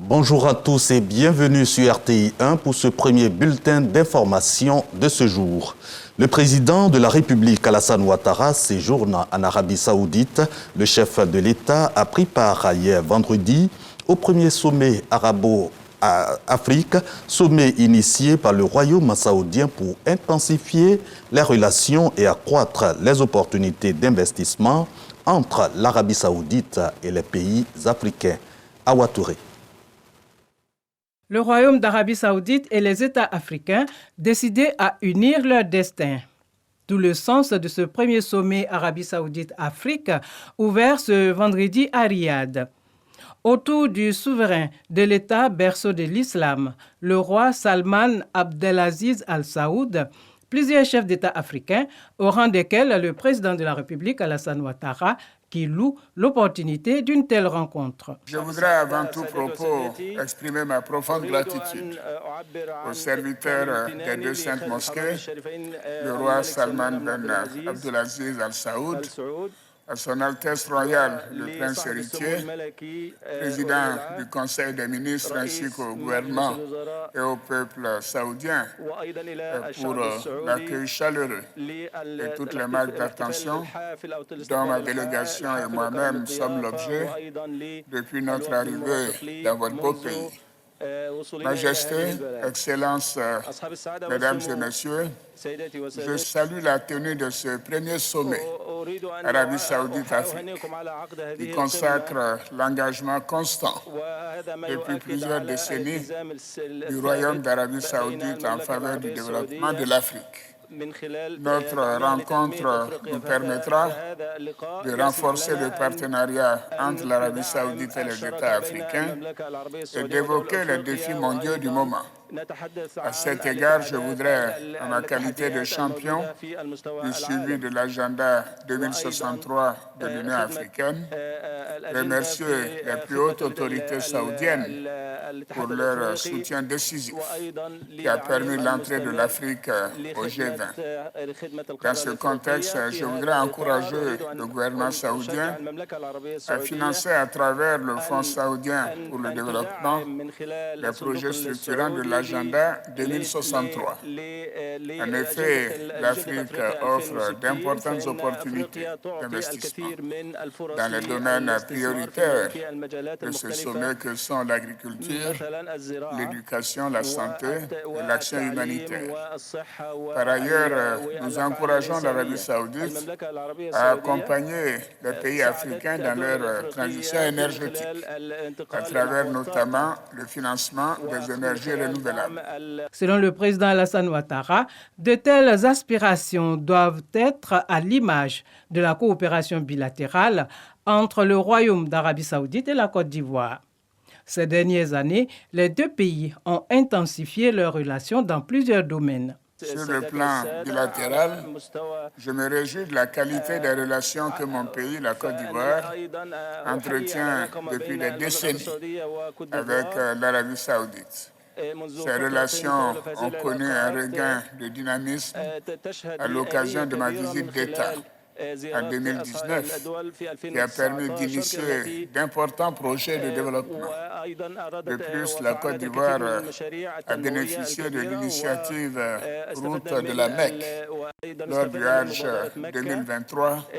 Bonjour à tous et bienvenue sur RTI 1 pour ce premier bulletin d'information de ce jour. Le président de la République, Alassane Ouattara, séjourne en Arabie Saoudite. Le chef de l'État a pris part hier vendredi au premier sommet arabo-Afrique, sommet initié par le Royaume saoudien pour intensifier les relations et accroître les opportunités d'investissement entre l'Arabie Saoudite et les pays africains. Awa Touré. Le Royaume d'Arabie Saoudite et les États africains décidés à unir leurs destins. D'où le sens de ce premier sommet Arabie Saoudite-Afrique ouvert ce vendredi à Riyad. Autour du souverain de l'État berceau de l'islam, le roi Salman Abdelaziz Al Saoud, plusieurs chefs d'État africains, au rang desquels le président de la République Alassane Ouattara, qui loue l'opportunité d'une telle rencontre. Je voudrais avant tout propos exprimer ma profonde gratitude aux serviteurs des deux saintes mosquées, le roi Salman Ben Abdelaziz Al Saoud, à son Altesse royale, le prince héritier, président du Conseil des ministres ainsi qu'au gouvernement et au peuple saoudien pour l'accueil chaleureux et toutes les marques d'attention dont ma délégation et moi-même sommes l'objet depuis notre arrivée dans votre beau pays. Majesté, Excellences, Mesdames et Messieurs, je salue la tenue de ce premier sommet Arabie Saoudite-Afrique qui consacre l'engagement constant depuis plusieurs décennies du Royaume d'Arabie Saoudite en faveur du développement de l'Afrique. Notre rencontre nous permettra de renforcer le partenariat entre l'Arabie Saoudite et les États africains et d'évoquer les défis mondiaux du moment. À cet égard, je voudrais, en ma qualité de champion du suivi de l'agenda 2063 de l'Union africaine, remercier les plus hautes autorités saoudiennes pour leur soutien décisif qui a permis l'entrée de l'Afrique au G20. Dans ce contexte, je voudrais encourager le gouvernement saoudien à financer à travers le Fonds saoudien pour le développement les projets structurants de l'agenda 2063. En effet, l'Afrique offre d'importantes opportunités d'investissement dans les domaines prioritaires de ce sommet que sont l'agriculture, l'éducation, la santé et l'action humanitaire. Par ailleurs, nous encourageons l'Arabie Saoudite à accompagner les pays africains dans leur transition énergétique, à travers notamment le financement des énergies renouvelables. Selon le président Alassane Ouattara, de telles aspirations doivent être à l'image de la coopération bilatérale entre le Royaume d'Arabie Saoudite et la Côte d'Ivoire. Ces dernières années, les deux pays ont intensifié leurs relations dans plusieurs domaines. Sur le plan bilatéral, je me réjouis de la qualité des relations que mon pays, la Côte d'Ivoire, entretient depuis des décennies avec l'Arabie Saoudite. Ces relations ont connu un regain de dynamisme à l'occasion de ma visite d'État en 2019, qui a permis d'initier d'importants projets de développement. De plus, la Côte d'Ivoire a bénéficié de l'initiative Route de la Mecque lors du Hajj 2023,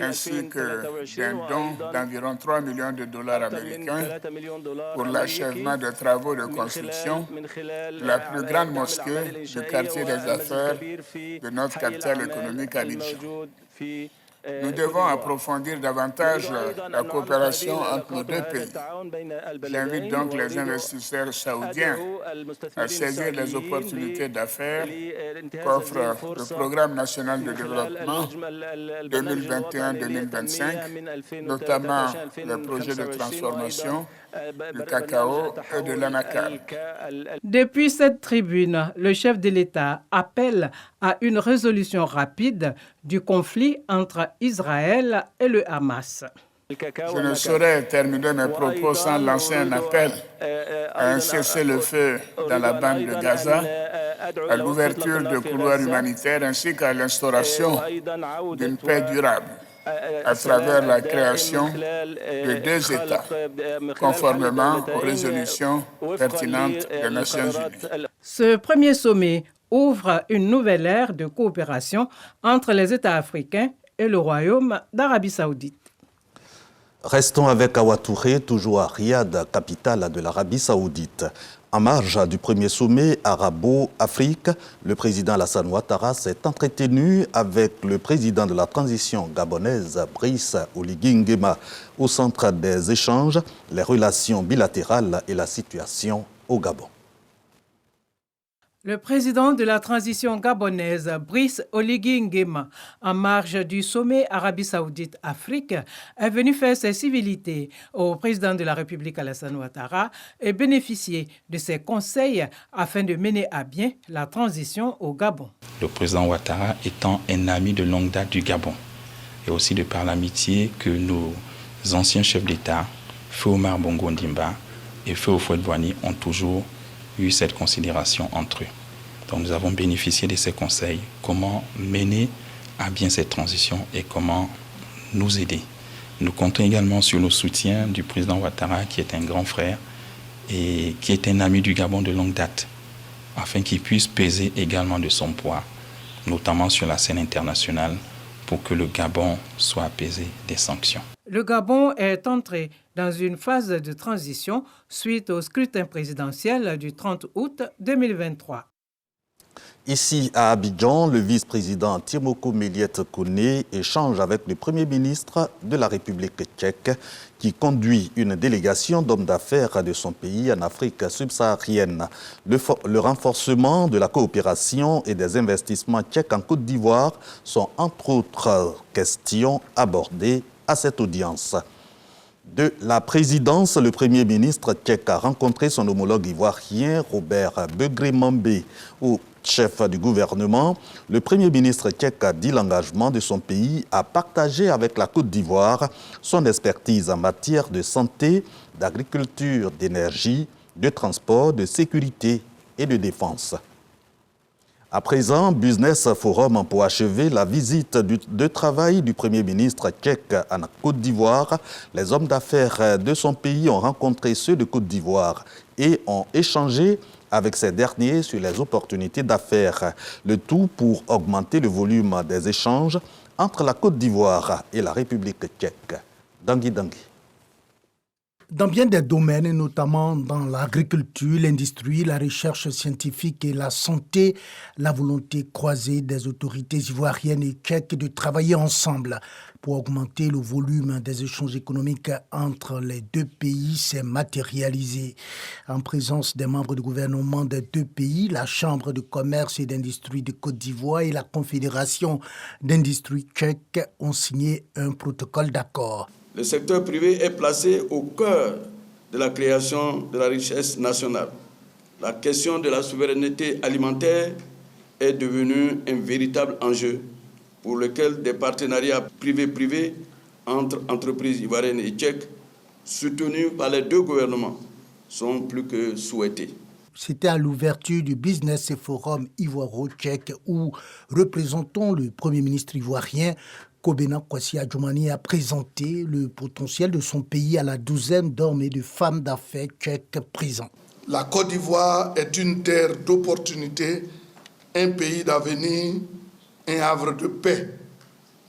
ainsi que d'un don d'environ 3 millions de dollars américains pour l'achèvement des travaux de construction de la plus grande mosquée du quartier des affaires de notre capitale économique Abidjan. Nous devons approfondir davantage la coopération entre nos deux pays. J'invite donc les investisseurs saoudiens à saisir les opportunités d'affaires qu'offre le Programme national de développement 2021-2025, notamment les projets de transformation du cacao et de l'anacarde. Depuis cette tribune, le chef de l'État appelle à une résolution rapide du conflit entre Israël et le Hamas. Je ne saurais terminer mes propos sans lancer un appel à un cessez-le-feu dans la bande de Gaza, à l'ouverture de couloirs humanitaires ainsi qu'à l'instauration d'une paix durable. à travers la création de 2 États, conformément aux résolutions pertinentes des Nations Unies. Ce premier sommet ouvre une nouvelle ère de coopération entre les États africains et le Royaume d'Arabie Saoudite. Restons avec Awa Touré, toujours à Riyad, capitale de l'Arabie Saoudite. En marge du premier sommet Arabo-Afrique, le président Alassane Ouattara s'est entretenu avec le président de la transition gabonaise, Brice Oligui Nguema, au centre des échanges, les relations bilatérales et la situation au Gabon. Le président de la transition gabonaise, Brice Oligui Nguema, en marge du sommet Arabie Saoudite-Afrique, est venu faire ses civilités au président de la République Alassane Ouattara et bénéficier de ses conseils afin de mener à bien la transition au Gabon. Le président Ouattara étant un ami de longue date du Gabon et aussi de par l'amitié que nos anciens chefs d'État, Feu Omar Bongo Ondimba et Feu Houphouët-Boigny, ont toujours eu cette considération entre eux. Donc nous avons bénéficié de ces conseils, comment mener à bien cette transition et comment nous aider. Nous comptons également sur le soutien du président Ouattara, qui est un grand frère et qui est un ami du Gabon de longue date, afin qu'il puisse peser également de son poids, notamment sur la scène internationale, pour que le Gabon soit apaisé des sanctions. Le Gabon est entré dans une phase de transition suite au scrutin présidentiel du 30 août 2023. Ici à Abidjan, le vice-président Timoko Méliette Koné échange avec le premier ministre de la République tchèque qui conduit une délégation d'hommes d'affaires de son pays en Afrique subsaharienne. Le renforcement de la coopération et des investissements tchèques en Côte d'Ivoire sont entre autres questions abordées à cette audience. De la présidence, le Premier ministre tchèque a rencontré son homologue ivoirien Robert Begré-Mambé. Au chef du gouvernement, le Premier ministre tchèque a dit l'engagement de son pays à partager avec la Côte d'Ivoire son expertise en matière de santé, d'agriculture, d'énergie, de transport, de sécurité et de défense. À présent, Business Forum pour achever la visite de travail du Premier ministre tchèque en Côte d'Ivoire. Les hommes d'affaires de son pays ont rencontré ceux de Côte d'Ivoire et ont échangé avec ces derniers sur les opportunités d'affaires. Le tout pour augmenter le volume des échanges entre la Côte d'Ivoire et la République tchèque. Dangui Dangui. Dans bien des domaines, notamment dans l'agriculture, l'industrie, la recherche scientifique et la santé, la volonté croisée des autorités ivoiriennes et tchèques de travailler ensemble pour augmenter le volume des échanges économiques entre les deux pays s'est matérialisée. En présence des membres du gouvernement des deux pays, la Chambre de commerce et d'industrie de Côte d'Ivoire et la Confédération d'industrie tchèque ont signé un protocole d'accord. Le secteur privé est placé au cœur de la création de la richesse nationale. La question de la souveraineté alimentaire est devenue un véritable enjeu pour lequel des partenariats privés-privés entre entreprises ivoiriennes et tchèques, soutenus par les deux gouvernements, sont plus que souhaités. C'était à l'ouverture du Business Forum ivoiro-tchèque où, représentant le Premier ministre ivoirien, Kobena Kwasi Adjoumani a présenté le potentiel de son pays à la douzaine d'hommes et de femmes d'affaires tchèques présents. La Côte d'Ivoire est une terre d'opportunités, un pays d'avenir, un havre de paix.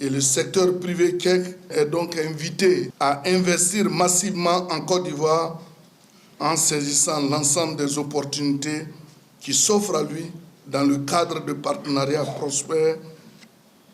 Et le secteur privé tchèque est donc invité à investir massivement en Côte d'Ivoire en saisissant l'ensemble des opportunités qui s'offrent à lui dans le cadre de partenariats prospères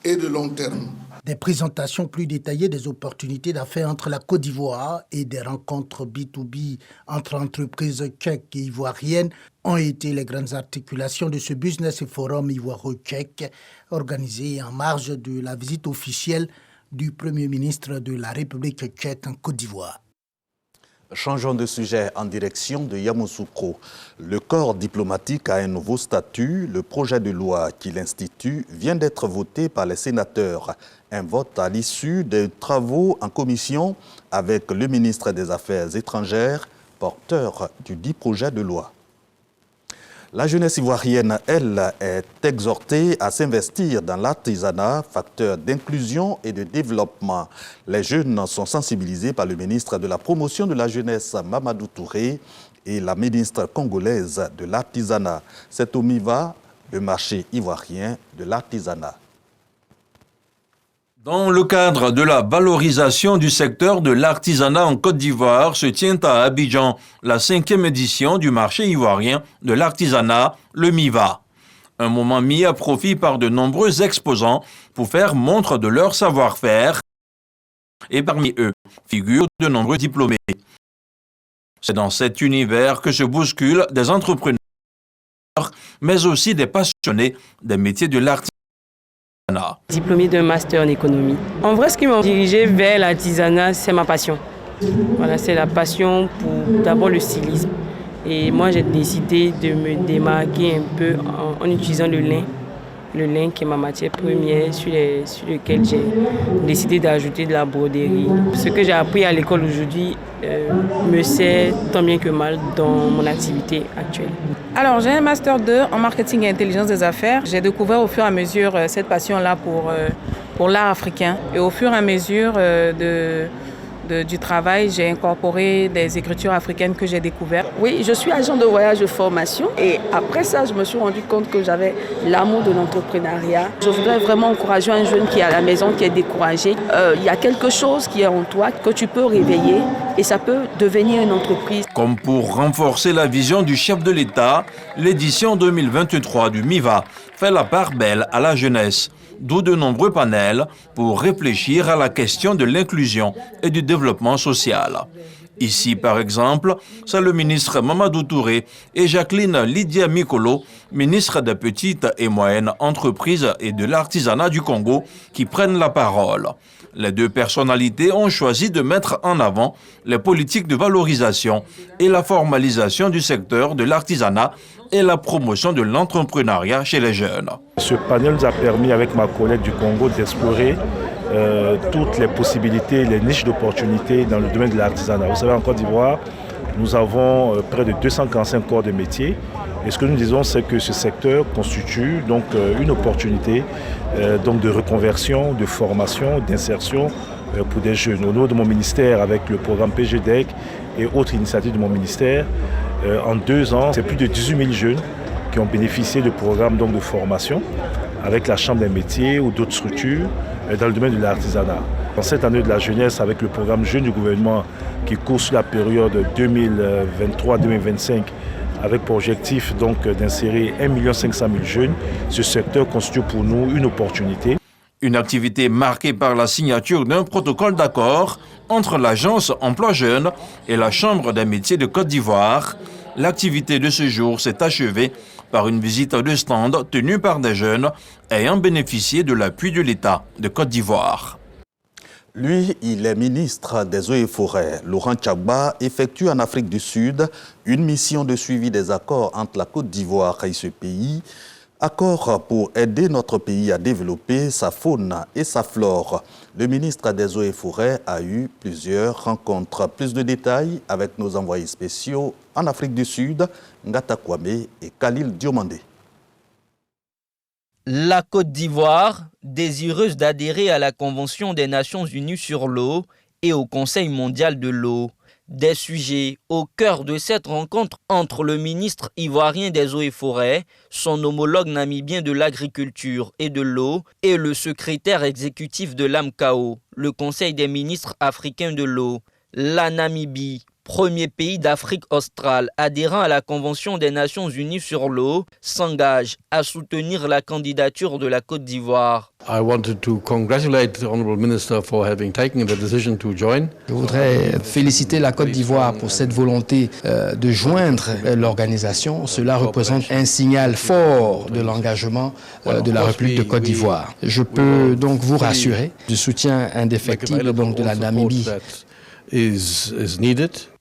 et de long terme. Des présentations plus détaillées des opportunités d'affaires entre la Côte d'Ivoire et des rencontres B2B entre entreprises tchèques et ivoiriennes ont été les grandes articulations de ce Business Forum ivoiro-tchèque organisé en marge de la visite officielle du Premier ministre de la République tchèque en Côte d'Ivoire. Changeons de sujet en direction de Yamoussoukro. Le corps diplomatique a un nouveau statut. Le projet de loi qui l'institue vient d'être voté par les sénateurs. Un vote à l'issue des travaux en commission avec le ministre des Affaires étrangères, porteur du dit projet de loi. La jeunesse ivoirienne, elle, est exhortée à s'investir dans l'artisanat, facteur d'inclusion et de développement. Les jeunes sont sensibilisés par le ministre de la Promotion de la Jeunesse, Mamadou Touré, et la ministre congolaise de l'artisanat. C'est au MIVA, le marché ivoirien de l'artisanat. Dans le cadre de la valorisation du secteur de l'artisanat en Côte d'Ivoire, se tient à Abidjan la 5e édition du marché ivoirien de l'artisanat, le MIVA. Un moment mis à profit par de nombreux exposants pour faire montre de leur savoir-faire. Et parmi eux figurent de nombreux diplômés. C'est dans cet univers que se bousculent des entrepreneurs, mais aussi des passionnés des métiers de l'artisanat. Diplômé d'un master en économie. En vrai, ce qui m'a dirigé vers l'artisanat, c'est ma passion. Voilà, c'est la passion pour d'abord le stylisme. Et moi, j'ai décidé de me démarquer un peu en utilisant le lin. Le lin qui est ma matière première sur lequel j'ai décidé d'ajouter de la broderie. Ce que j'ai appris à l'école aujourd'hui me sert tant bien que mal dans mon activité actuelle. Alors, j'ai un Master 2 en marketing et intelligence des affaires. J'ai découvert au fur et à mesure cette passion-là pour l'art africain. Et au fur et à mesure du travail, j'ai incorporé des écritures africaines que j'ai découvertes. Oui, je suis agent de voyage de formation et après ça, je me suis rendu compte que j'avais l'amour de l'entrepreneuriat. Je voudrais vraiment encourager un jeune qui est à la maison, qui est découragé. Il y a quelque chose qui est en toi que tu peux réveiller et ça peut devenir une entreprise. Comme pour renforcer la vision du chef de l'État, l'édition 2023 du MIVA fait la part belle à la jeunesse, d'où de nombreux panels pour réfléchir à la question de l'inclusion et du développement social. Ici, par exemple, c'est le ministre Mamadou Touré et Jacqueline Lydia Mikolo, ministre des Petites et Moyennes Entreprises et de l'Artisanat du Congo, qui prennent la parole. Les deux personnalités ont choisi de mettre en avant les politiques de valorisation et la formalisation du secteur de l'artisanat et la promotion de l'entrepreneuriat chez les jeunes. Ce panel nous a permis, avec ma collègue du Congo, d'explorer toutes les possibilités, les niches d'opportunités dans le domaine de l'artisanat. Vous savez, en Côte d'Ivoire, nous avons près de 245 corps de métiers. Et ce que nous disons, c'est que ce secteur constitue donc une opportunité donc de reconversion, de formation, d'insertion pour des jeunes. Au niveau de mon ministère, avec le programme PGDEC et autres initiatives de mon ministère, en 2 ans, c'est plus de 18 000 jeunes qui ont bénéficié de programmes donc, de formation avec la Chambre des métiers ou d'autres structures dans le domaine de l'artisanat. En cette année de la jeunesse, avec le programme Jeunes du gouvernement qui court sur la période 2023-2025, avec pour objectif donc d'insérer 1 500 000 jeunes, ce secteur constitue pour nous une opportunité. Une activité marquée par la signature d'un protocole d'accord entre l'agence Emploi Jeunes et la Chambre des métiers de Côte d'Ivoire. L'activité de ce jour s'est achevée par une visite de stand tenue par des jeunes ayant bénéficié de l'appui de l'État de Côte d'Ivoire. Lui, il est ministre des Eaux et Forêts. Laurent Tchagba effectue en Afrique du Sud une mission de suivi des accords entre la Côte d'Ivoire et ce pays. Accord pour aider notre pays à développer sa faune et sa flore. Le ministre des Eaux et Forêts a eu plusieurs rencontres. Plus de détails avec nos envoyés spéciaux en Afrique du Sud, Ngata Kwame et Khalil Diomandé. La Côte d'Ivoire, désireuse d'adhérer à la Convention des Nations Unies sur l'eau et au Conseil mondial de l'eau. Des sujets au cœur de cette rencontre entre le ministre ivoirien des Eaux et Forêts, son homologue namibien de l'Agriculture et de l'eau et le secrétaire exécutif de l'AMCAO, le Conseil des ministres africains de l'eau. La Namibie, premier pays d'Afrique australe adhérant à la Convention des Nations Unies sur l'eau, s'engage à soutenir la candidature de la Côte d'Ivoire. I wanted to congratulate the Honourable Minister for having taken the decision to join. Je voudrais féliciter la Côte d'Ivoire pour cette volonté de joindre l'organisation. Cela représente un signal fort de l'engagement de la République de Côte d'Ivoire. Je peux donc vous rassurer du soutien indéfectible donc de la Namibie.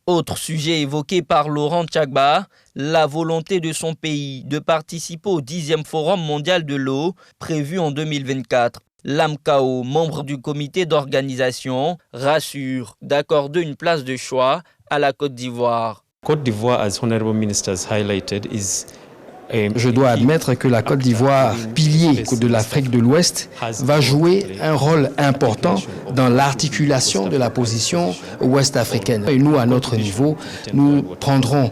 Autre sujet évoqué par Laurent Tchagba, la volonté de son pays de participer au 10e Forum mondial de l'eau prévu en 2024. L'AMCAO, membre du comité d'organisation, rassure d'accorder une place de choix à la Côte d'Ivoire. Côte d'Ivoire, as Honourable Minister has highlighted, is Je dois admettre que la Côte d'Ivoire, pilier de l'Afrique de l'Ouest, va jouer un rôle important dans l'articulation de la position ouest-africaine. Et nous, à notre niveau, nous prendrons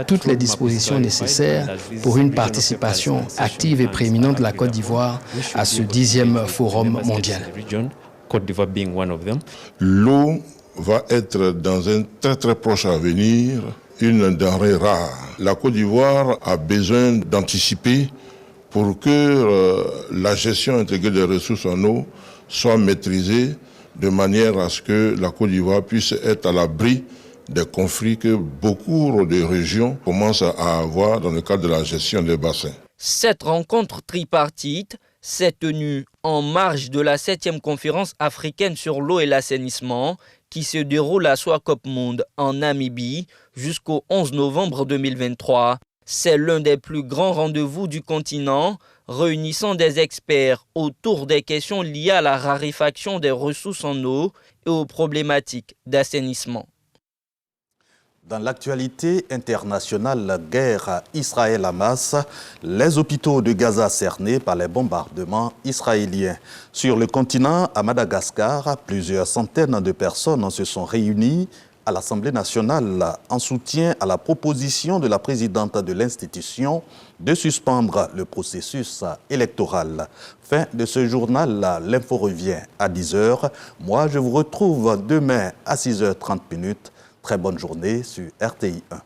toutes les dispositions nécessaires pour une participation active et prééminente de la Côte d'Ivoire à ce 10e forum mondial. L'eau va être dans un très très proche avenir une denrée rare. La Côte d'Ivoire a besoin d'anticiper pour que la gestion intégrée des ressources en eau soit maîtrisée de manière à ce que la Côte d'Ivoire puisse être à l'abri des conflits que beaucoup de régions commencent à avoir dans le cadre de la gestion des bassins. Cette rencontre tripartite s'est tenue en marge de la 7e conférence africaine sur l'eau et l'assainissement qui se déroule à Swakopmund en Namibie jusqu'au 11 novembre 2023. C'est l'un des plus grands rendez-vous du continent, réunissant des experts autour des questions liées à la raréfaction des ressources en eau et aux problématiques d'assainissement. Dans l'actualité internationale, la guerre Israël-Hamas, les hôpitaux de Gaza cernés par les bombardements israéliens. Sur le continent, à Madagascar, plusieurs centaines de personnes se sont réunies à l'Assemblée nationale en soutien à la proposition de la présidente de l'institution de suspendre le processus électoral. Fin de ce journal, l'info revient à 10h. Moi, je vous retrouve demain à 6h30. Très bonne journée sur RTI 1.